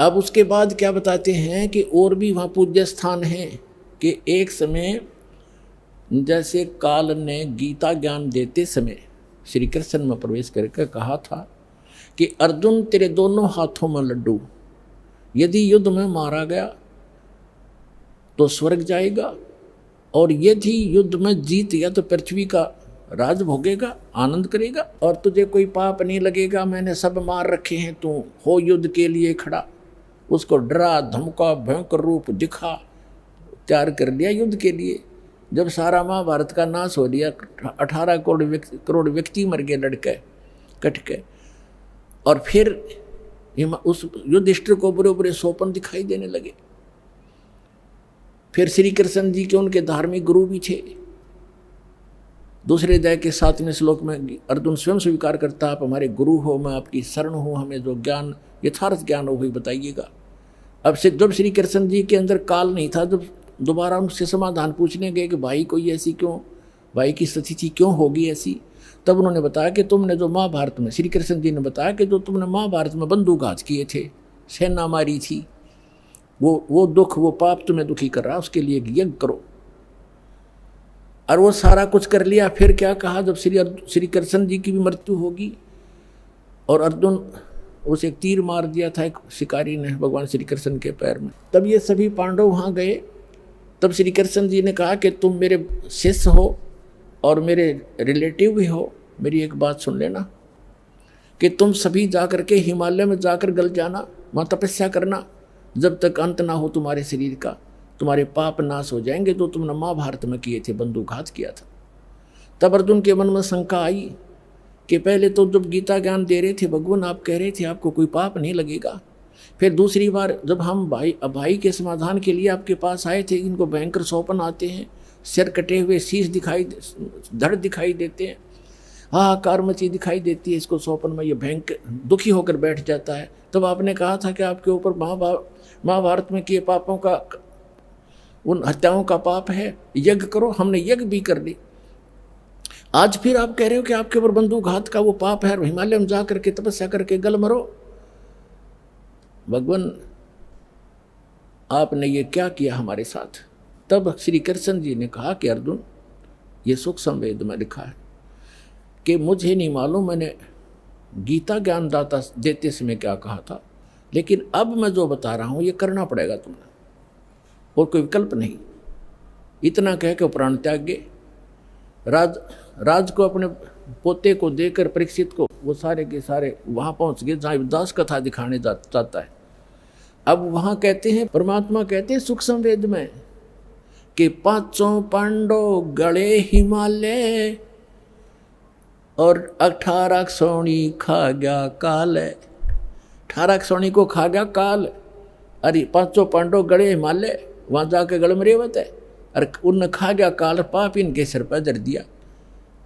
अब उसके बाद क्या बताते हैं कि और भी वहाँ पूज्य स्थान हैं कि एक समय जैसे काल ने गीता ज्ञान देते समय श्री कृष्ण में प्रवेश करके कहा था कि अर्जुन तेरे दोनों हाथों में लड्डू, यदि युद्ध में मारा गया तो स्वर्ग जाएगा, और यदि युद्ध में जीत गया तो पृथ्वी का राज भोगेगा, आनंद करेगा, और तुझे कोई पाप नहीं लगेगा, मैंने सब मार रखे हैं, तू हो युद्ध के लिए खड़ा। उसको डरा धमका भयंकर रूप दिखा, तैयार कर लिया युद्ध के लिए। जब सारा महाभारत का नाश हो लिया, 18 करोड़ व्यक्ति मर गए लड़के कट के, और फिर उस युधिष्ठिर को बुरे बुरे सोपन दिखाई देने लगे। फिर श्री कृष्ण जी के उनके धार्मिक गुरु भी थे। दूसरे अध्याय के 7वें श्लोक में अर्जुन स्वयं स्वीकार करता, आप हमारे गुरु हो, मैं आपकी शरण हूँ, हमें जो ज्ञान यथार्थ ज्ञान हो वही बताइएगा। अब से जब श्री कृष्ण जी के अंदर काल नहीं था, जब दोबारा उनसे समाधान पूछने गए कि भाई कोई ऐसी क्यों, भाई की स्थिति क्यों होगी ऐसी, तब उन्होंने बताया कि तुमने जो महाभारत में, श्री कृष्ण जी ने बताया कि जो तुमने महाभारत में बंदूकघात किए थे, सेना मारी थी, वो दुख, वो पाप तुम्हें दुखी कर रहा, उसके लिए यज्ञ करो। और वो सारा कुछ कर लिया। फिर क्या कहा, जब श्री कृष्ण जी की भी मृत्यु होगी और अर्जुन उसे एक तीर मार दिया था एक शिकारी ने भगवान श्री कृष्ण के पैर में, तब ये सभी पांडव वहाँ गए। तब श्री कृष्ण जी ने कहा कि तुम मेरे शिष्य हो और मेरे रिलेटिव भी हो, मेरी एक बात सुन लेना कि तुम सभी जाकर के हिमालय में जाकर गल जाना, वहाँ तपस्या करना, जब तक अंत ना हो तुम्हारे शरीर का, तुम्हारे पाप नाश हो जाएंगे जो तुमने महाभारत में किए थे, बंदूकघात किया था। तब अर्जुन के मन में शंका आई कि पहले तो जब गीता ज्ञान दे रहे थे भगवान, आप कह रहे थे आपको कोई पाप नहीं लगेगा। फिर दूसरी बार जब हम भाई के समाधान के लिए आपके पास आए थे, इनको भयंकर सौपन आते हैं, सिर कटे हुए, शीश दिखाई, धड़ दिखाई देते हैं, हाहाकार मची दिखाई देती है इसको सौपन में, ये भयंकर दुखी होकर बैठ जाता है। तब आपने कहा था कि आपके ऊपर महाभारत में किए पापों का, उन हत्याओं का पाप है, यज्ञ करो। हमने यज्ञ भी कर ली। आज फिर आप कह रहे हो कि आपके ऊपर बंदूकघात का वो पाप है, हिमालय में जा करके तपस्या करके गल मरो। भगवान आपने ये क्या किया हमारे साथ। तब श्री कृष्ण जी ने कहा कि अर्जुन, ये सूक्ष्म वेद में लिखा है कि मुझे नहीं मालूम मैंने गीता ज्ञान दाता देते समय क्या कहा था, लेकिन अब मैं जो बता रहा हूँ ये करना पड़ेगा तुम्हें, और कोई विकल्प नहीं। इतना कह के प्राण त्याग गए। राज को अपने पोते को देकर परीक्षित को वो सारे के सारे वहाँ पहुँच गए जहाँ दास कथा दिखाने जाता है। अब वहाँ कहते हैं, परमात्मा कहते हैं सूक्ष्म वेद में कि 5 पांडव गड़े हिमालय और 18 सोनी खा गया काल। 18 सोनी को खा गया काल। अरे 5 पांडव गड़े हिमालय, वहाँ जाके गड़ में रेवत है, और उन खा गया काल, पाप इनके सिर पर धर दिया,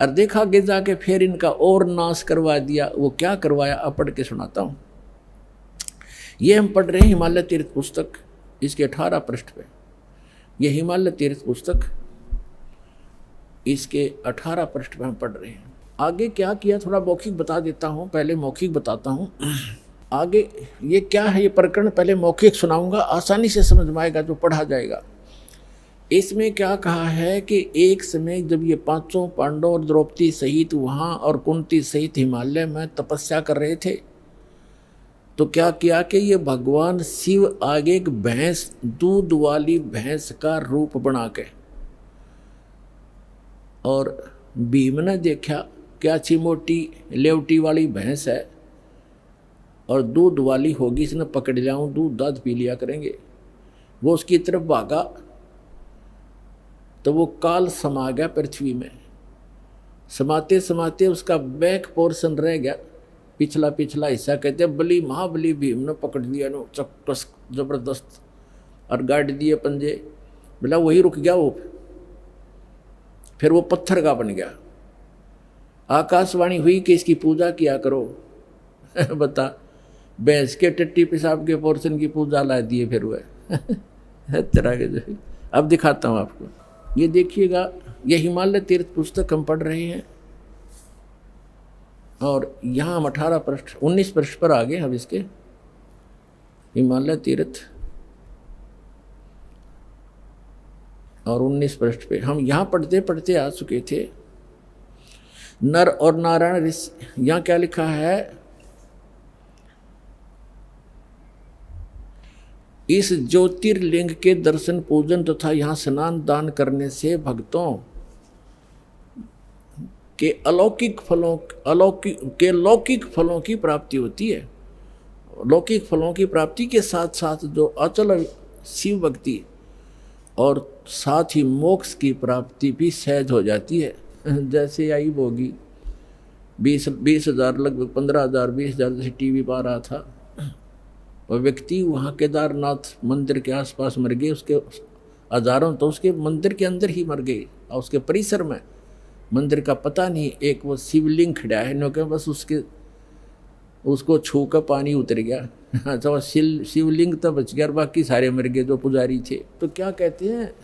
और देखा कि जाके फिर इनका और नाश करवा दिया। वो क्या करवाया, अब पढ़ के सुनाता हूँ। ये हम पढ़ रहे हैं हिमालय तीर्थ पुस्तक, इसके 18 पृष्ठ पे। ये हिमालय तीर्थ पुस्तक, इसके 18 पृष्ठ पे हम पढ़ रहे हैं। आगे क्या किया थोड़ा मौखिक बता देता हूँ, पहले मौखिक बताता हूँ। आगे ये क्या है, ये प्रकरण पहले मौखिक सुनाऊंगा, आसानी से समझ में आएगा जो पढ़ा जाएगा। इसमें क्या कहा है कि एक समय जब ये 5 पांडव और द्रौपदी सहित वहाँ और कुंती सहित हिमालय में तपस्या कर रहे थे, तो क्या किया कि ये भगवान शिव आगे एक भैंस, दूध वाली भैंस का रूप बना के, और भीम ने देखा क्या अच्छी मोटी लेवटी वाली भैंस है और दूध वाली होगी, इसने पकड़ लिया हूँ, दूध दाद पी लिया करेंगे। वो उसकी तरफ भागा तो वो काल समा गया पृथ्वी में। समाते समाते उसका बैक पोर्शन रह गया, पिछला हिस्सा। कहते बली महाबली भीम ने पकड़ लिया नो चक्कस जबरदस्त, और गाड़ दिए पंजे। बोला वही रुक गया वो, फिर वो पत्थर का बन गया। आकाशवाणी हुई कि इसकी पूजा किया करो। बता, भैंस के टट्टी पेशाब के पोर्शन की पूजा ला दिए फिर वह तरह के जो। अब दिखाता हूँ आपको, ये देखिएगा, ये हिमालय तीर्थ पुस्तक हम पढ़ रहे हैं, और यहाँ हम 18 पृष्ठ 19 पृष्ठ पर आ गए। अब इसके हिमालय तीर्थ और 19 पृष्ठ पे हम यहाँ पढ़ते पढ़ते आ चुके थे। नर और नारायण ऋषि, यहाँ क्या लिखा है, इस ज्योतिर्लिंग के दर्शन पूजन तथा यहाँ स्नान दान करने से भक्तों के लौकिक फलों की प्राप्ति होती है। लौकिक फलों की प्राप्ति के साथ साथ जो अचल शिव भक्ति और साथ ही मोक्ष की प्राप्ति भी सहज हो जाती है। जैसे आई भोगी 20,000 लगभग 15,000 20,000 जैसे टीवी पर आ रहा था, वह व्यक्ति वहाँ केदारनाथ मंदिर के आसपास मर गए, उसके हजारों तो उसके मंदिर के अंदर ही मर गए और उसके परिसर में मंदिर का पता नहीं। एक वो शिवलिंग खड़ा है नो, बस उसको छू कर पानी उतर गया। अच्छा, शिवलिंग तो बच गया, बाकी सारे मर गए जो पुजारी थे। तो क्या कहते हैं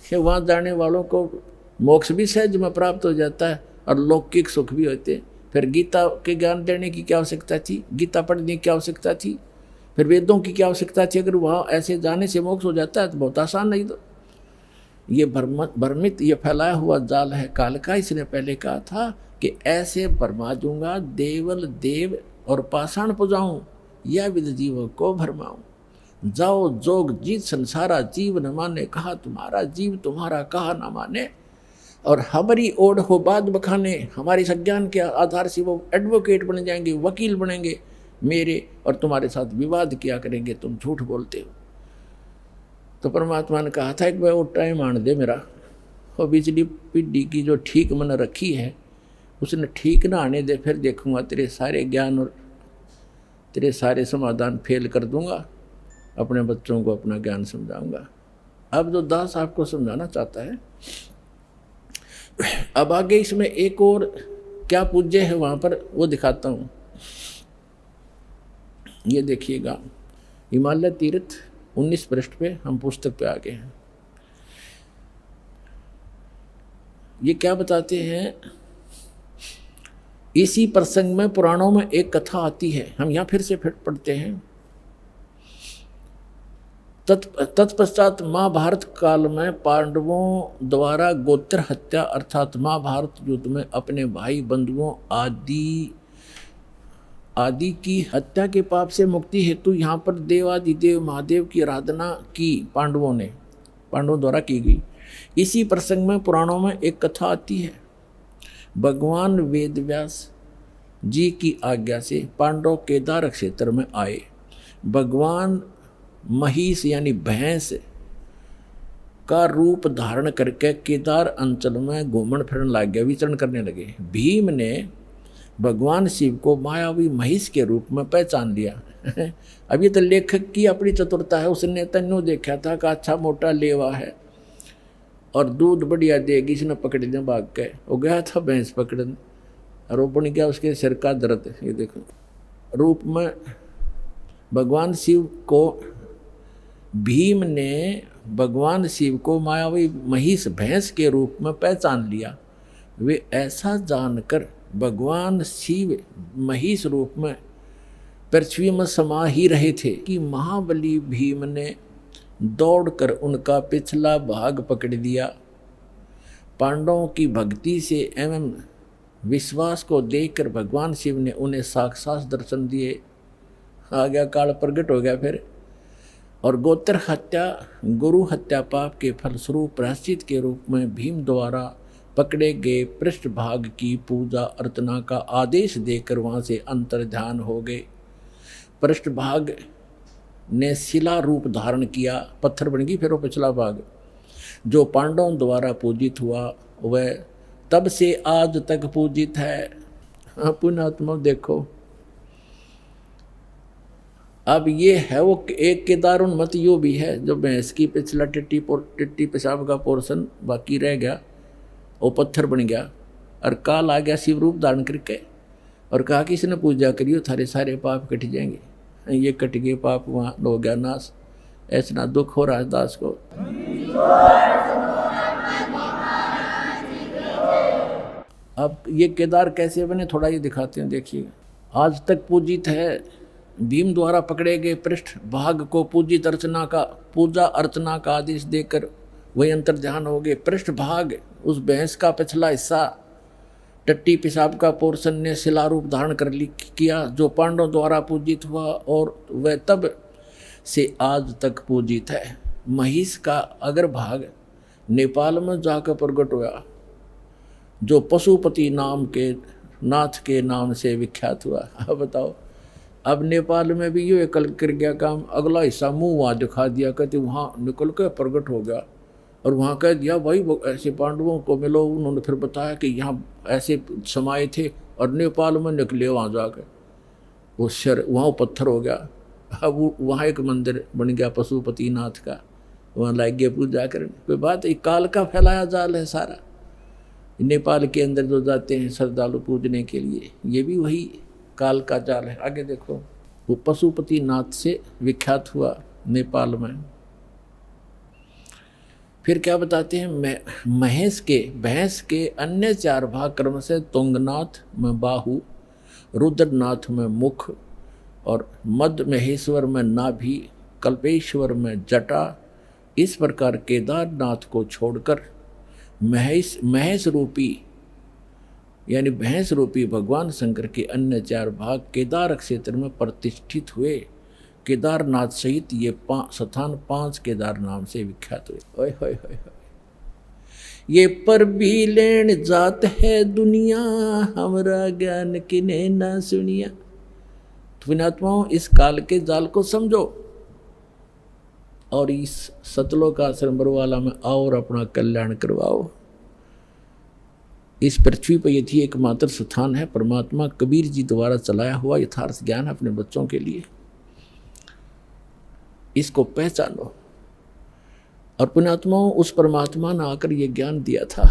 कि वहाँ जाने वालों को मोक्ष भी सहज में प्राप्त हो जाता है और लौकिक सुख भी होते हैं। फिर गीता के ज्ञान देने की क्या आवश्यकता थी, गीता पढ़ने की क्या आवश्यकता थी, फिर वेदों की क्या आवश्यकता थी। अगर वहाँ ऐसे जाने से मोक्ष हो जाता है तो बहुत आसान। नहीं तो ये भ्रमित ये फैलाया हुआ जाल है काल का। इसने पहले कहा था कि ऐसे भरमा दूंगा देवल देव और पाषाण पुजाऊं, या विद जीवों को भरमाऊं। जाओ जोग जीत संसारा जीव न माने, कहा तुम्हारा जीव तुम्हारा कहा न माने। और हमारी ओढ़ हो बात बखाने, हमारे संज्ञान के आधार से वो एडवोकेट बन जाएंगे, वकील बनेंगे मेरे, और तुम्हारे साथ विवाद किया करेंगे, तुम झूठ बोलते हो। तो परमात्मा ने कहा था एक बार वो टाइम आने दे मेरा, और बिजली पिड्डी की जो ठीक मन रखी है उसने ठीक ना आने दे, फिर देखूंगा तेरे सारे ज्ञान और तेरे सारे समाधान फेल कर दूंगा, अपने बच्चों को अपना ज्ञान समझाऊंगा। अब जो दास आपको समझाना चाहता है, अब आगे इसमें एक और क्या पूज्य है वहाँ पर वो दिखाता हूँ। ये देखिएगा, हिमालय तीर्थ 19 पृष्ठ पे हम पुस्तक पे आ गए हैं। ये क्या बताते हैं, इसी प्रसंग में पुराणों में एक कथा आती है, हम यहाँ फिर से पढ़ते हैं। तत्पश्चात महाभारत काल में पांडवों द्वारा गोत्र हत्या अर्थात महाभारत युद्ध में अपने भाई बंधुओं आदि की हत्या के पाप से मुक्ति हेतु यहाँ पर देवादिदेव महादेव की आराधना की पांडवों द्वारा की गई। इसी प्रसंग में पुराणों में एक कथा आती है। भगवान वेदव्यास जी की आज्ञा से पांडव केदार क्षेत्र में आए। भगवान महिष यानी भैंस का रूप धारण करके केदार अंचल में घूमन फिरन लग गया, विचरण करने लगे। भीम ने भगवान शिव को मायावी महिष के रूप में पहचान लिया। अब ये तो लेखक की अपनी चतुरता है, उसने तन्नू देखा था कि अच्छा मोटा लेवा है और दूध बढ़िया देगी, इसने पकड़ लिया भाग के। वो गया था भैंस पकड़न और वो बन गया उसके सिर का दर्द। ये देखो रूप में भगवान शिव को, भीम ने भगवान शिव को मायावी महिष भैंस के रूप में पहचान लिया। वे ऐसा जानकर भगवान शिव महिष रूप में पृथ्वी में समा ही रहे थे कि महाबली भीम ने दौड़कर उनका पिछला भाग पकड़ लिया। पांडवों की भक्ति से एवं विश्वास को देखकर भगवान शिव ने उन्हें साक्षात दर्शन दिए। आ गया काल प्रकट हो गया फिर। और गोत्र हत्या गुरु हत्या पाप के फलस्वरूप प्रायश्चित के रूप में भीम द्वारा पकड़े गए पृष्ठभाग की पूजा अर्चना का आदेश देकर वहाँ से अंतर्ध्यान हो गए। पृष्ठभाग ने शिला रूप धारण किया, पत्थर बन गई। फिर वो पिछला भाग जो पांडवों द्वारा पूजित हुआ वह तब से आज तक पूजित है। पुण्यात्मा देखो, अब ये है वो एक केदारोन्मत यो भी है जो भैंस की पिछला टिट्टी पेशाब का पोर्शन बाकी रह गया, वो पत्थर बन गया और काल आ गया शिव रूप धारण करके और कहा कि इसने पूजा करियो थारे सारे पाप कट जाएंगे। ये कट गए पाप, वहाँ हो गया नाश। ऐसा दुख हो रहा है दास को। अब ये केदार कैसे बने थोड़ा ये दिखाते हैं। देखिए आज तक पूजित है भीम द्वारा पकड़े गए पृष्ठ भाग को पूजा अर्चना का आदेश देकर वही अंतर ध्यान हो गए। पृष्ठ भाग उस भैंस का पिछला हिस्सा टट्टी पेशाब का पोर्शन ने शिला रूप धारण कर किया, जो पांडवों द्वारा पूजित हुआ और वह तब से आज तक पूजित है। महिष का अगर भाग नेपाल में जाकर प्रकट हुआ, जो पशुपति नाम के नाथ के नाम से विख्यात हुआ। अब बताओ, अब नेपाल में भी ये कल कर गया काम, अगला हिस्सा मुँह वहाँ दिखा दिया, कहते वहाँ निकल कर प्रकट हो गया और वहाँ कह दिया भाई ऐसे पांडवों को मिलो। उन्होंने फिर बताया कि यहाँ ऐसे समाये थे और नेपाल में निकले वहाँ जाकर, वो शर वहाँ पत्थर हो गया। अब वहाँ एक मंदिर बन गया पशुपति नाथ का, वहाँ लाग गए पूजा करने। कोई बात, ये काल का फैलाया जाल है सारा। नेपाल के अंदर जो जाते हैं श्रद्धालु पूजने के लिए, ये भी वही काल का जाल है। आगे देखो, वो पशुपति नाथ से विख्यात हुआ नेपाल में। फिर क्या बताते हैं, भैंस के अन्य 4 भाग क्रम से तुंगनाथ में बाहु, रुद्रनाथ में मुख और मध्य महेश्वर में नाभि, कल्पेश्वर में जटा। इस प्रकार केदारनाथ को छोड़कर महेश रूपी यानी भैंस रूपी भगवान शंकर के अन्य 4 भाग केदार क्षेत्र में प्रतिष्ठित हुए। केदारनाथ सहित ये स्थान 5 केदार नाम से विख्यात हुए। ओए होए होए होए, ये पर भी लेन जात है दुनिया, हमरा ज्ञान किने ना सुनिया। पुण्यात्माओं, इस काल के जाल को समझो और इस सतलोक आश्रम बरवाला में आओ और अपना कल्याण करवाओ। इस पृथ्वी पर यही एकमात्र स्थान है परमात्मा कबीर जी द्वारा चलाया हुआ यथार्थ ज्ञान अपने बच्चों के लिए। इसको पहचानो। और पुण्यात्माओं, उस परमात्मा ने आकर ये ज्ञान दिया था।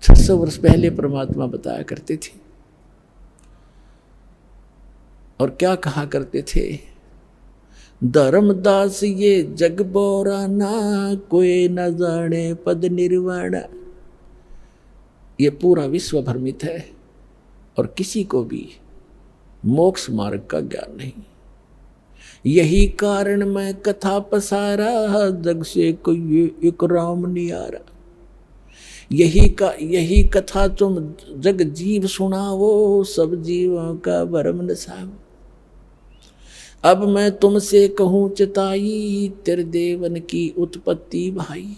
600 वर्ष पहले परमात्मा बताया करते थे और क्या कहा करते थे, धर्मदास ये जग बोराना, कोई न जाने पद निर्वाणा। ये पूरा विश्व भ्रमित है और किसी को भी मोक्ष मार्ग का ज्ञान नहीं। यही कारण मैं कथा पसारा, जग से कोई एक राम नियारा। यही कथा तुम जग जीव सुनावो, सब जीवों का भरम नसाओ। अब मैं तुमसे कहूँ चिताई, तेरे देवन की उत्पत्ति भाई।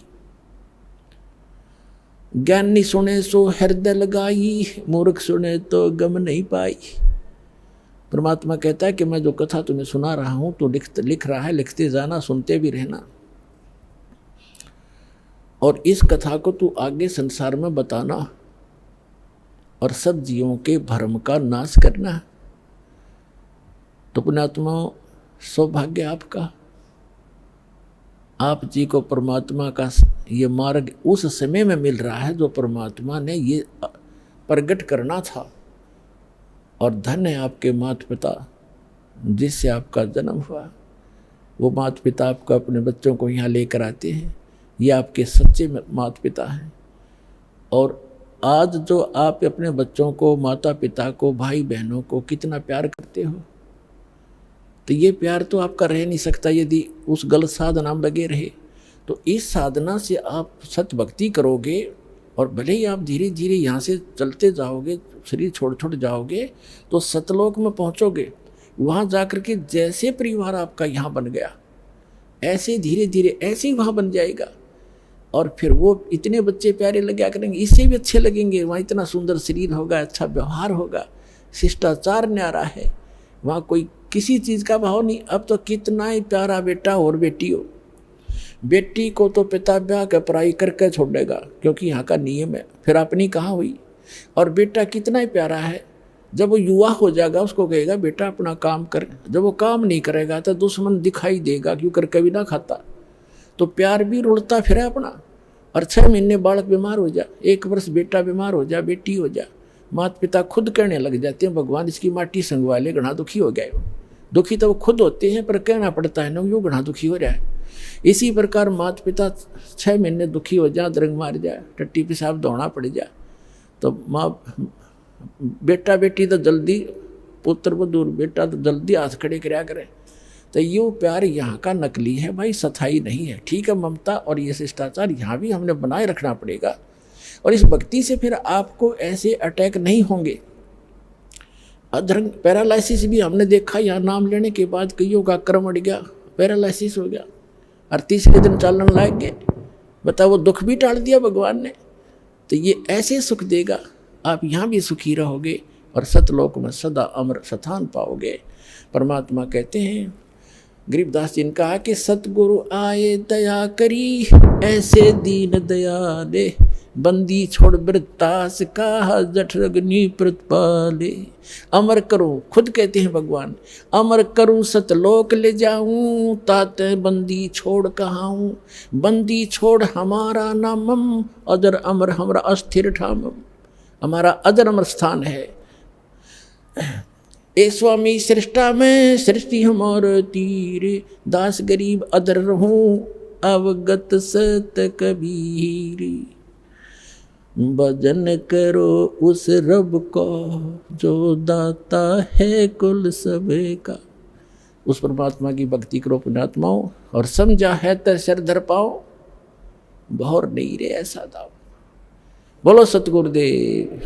ज्ञानी सुने सो हृदय लगाई, मूर्ख सुने तो गम नहीं पाई। परमात्मा कहता है कि मैं जो कथा तुम्हें सुना रहा हूं तो लिख रहा है, लिखते जाना, सुनते भी रहना। और इस कथा को तू आगे संसार में बताना और सब जीवों के भ्रम का नाश करना। तो पुण्यात्मा, सौभाग्य आपका, आप जी को परमात्मा का ये मार्ग उस समय में मिल रहा है जो परमात्मा ने ये प्रकट करना था। और धन है आपके माता पिता जिससे आपका जन्म हुआ। वो माता पिता आपको अपने बच्चों को यहाँ लेकर आते हैं, ये आपके सच्चे माता पिता हैं। और आज जो आप अपने बच्चों को, माता पिता को, भाई बहनों को कितना प्यार करते हो, तो ये प्यार तो आपका रह नहीं सकता यदि उस गलत साधना में लगे रहे। तो इस साधना से आप सत भक्ति करोगे और भले ही आप धीरे धीरे यहाँ से चलते जाओगे, शरीर छोड़ जाओगे, तो सतलोक में पहुँचोगे। वहाँ जाकर के जैसे परिवार आपका यहाँ बन गया, ऐसे धीरे धीरे ऐसे ही वहाँ बन जाएगा। और फिर वो इतने बच्चे प्यारे लगा करेंगे, इससे भी अच्छे लगेंगे। वहाँ इतना सुंदर शरीर होगा, अच्छा व्यवहार होगा, शिष्टाचार न्यारा है, वहाँ कोई किसी चीज़ का भाव नहीं। अब तो कितना ही प्यारा बेटा और बेटी हो, बेटी को तो पिता ब्याह के पढ़ाई करके छोड़ेगा क्योंकि यहाँ का नियम है, फिर अपनी कहाँ हुई। और बेटा कितना ही प्यारा है, जब वो युवा हो जाएगा उसको कहेगा बेटा अपना काम कर। जब वो काम नहीं करेगा तो दुश्मन दिखाई देगा, क्यों कर कभी ना खाता। तो प्यार भी रुड़ता फिर अपना। और 6 महीने बालक बीमार हो जा, 1 वर्ष बेटा बीमार हो जा, बेटी हो जा, माता पिता खुद कहने लग जाते हैं भगवान इसकी माटी संगवा ले, घना दुखी हो गया। दुखी तो वो खुद होते हैं पर कहना पड़ता है ना, यूँ घना दुखी हो रहा है। इसी प्रकार माता पिता 6 महीने दुखी हो जाए, दरंग मार जाए, टट्टी पेशाब दौड़ना पड़ जाए, तो माँ बेटा बेटी तो जल्दी पुत्र बधूर बेटा तो जल्दी हाथ खड़े कराया करें। तो ये प्यार यहाँ का नकली है भाई, सथाई नहीं है। ठीक है, ममता और ये शिष्टाचार यहाँ भी हमने बनाए रखना पड़ेगा। और इस भक्ति से फिर आपको ऐसे अटैक नहीं होंगे। अधरंग पैरालिसिस भी हमने देखा, यहाँ नाम लेने के बाद कईयों का क्रम अड़ गया, पैरालिसिस हो गया और तीसरे दिन चालन लाग गए। बताओ, वो दुख भी टाल दिया भगवान ने। तो ये ऐसे सुख देगा, आप यहाँ भी सुखी रहोगे और सतलोक में सदा अमर स्थान पाओगे। परमात्मा कहते हैं, गरीबदास जी ने कहा कि सतगुरु आए दया करी, ऐसे दीन दया दे, बंदी छोड़ वृत्तास का जठरग्नि प्रतिपाले। अमर करूं, खुद कहते हैं भगवान, अमर करूं सतलोक ले जाऊं, तात बंदी छोड़ कहाऊं। बंदी छोड़ हमारा नामम, अदर अमर हमारा अस्थिर ठामम। हमारा अदर अमर स्थान है। ए स्वामी सृष्टा में सृष्टि हमार तीर, दास गरीब अदर रहूं, अवगत सत कबीर। भजन करो उस रब को, जो दाता है कुल सबे का। उस परमात्मा की भक्ति करो पुण्यात्माओं, और समझा है तो सिर धर पाओ, बहुर नहीं रे ऐसा दाव। बोलो सतगुरुदेव।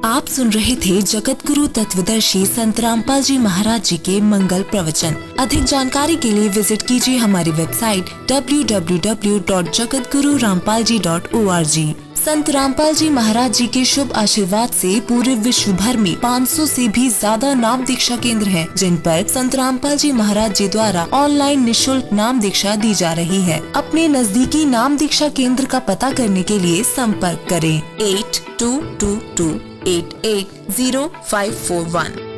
आप सुन रहे थे जगत गुरु तत्वदर्शी संत रामपाल जी महाराज जी के मंगल प्रवचन। अधिक जानकारी के लिए विजिट कीजिए हमारी वेबसाइट www.jagatgururampalji.org। संत रामपाल जी महाराज जी के शुभ आशीर्वाद से पूरे विश्व भर में 500 से भी ज्यादा नाम दीक्षा केंद्र हैं, जिन पर संत रामपाल जी महाराज जी द्वारा ऑनलाइन निशुल्क नाम दीक्षा दी जा रही है। अपने नजदीकी नाम दीक्षा केंद्र का पता करने के लिए संपर्क करें 8222880541।